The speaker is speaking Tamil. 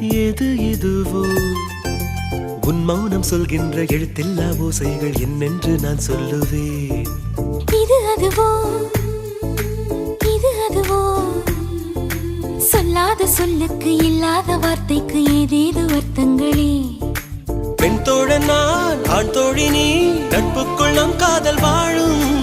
எது இதுவோ உன் மௌனம் சொல்கின்ற எழுத்தில்லா ஓசைகள் என்னென்று நான் சொல்லுவேன். இது அதுவோ இது அதுவோ சொல்லாத சொல்லுக்கு இல்லாத வார்த்தைக்கு ஏதேது அர்த்தங்களே. பெண் தோழன் நான், ஆண் தோழி நீ, நட்புக்குள் நம் காதல் வாழும்.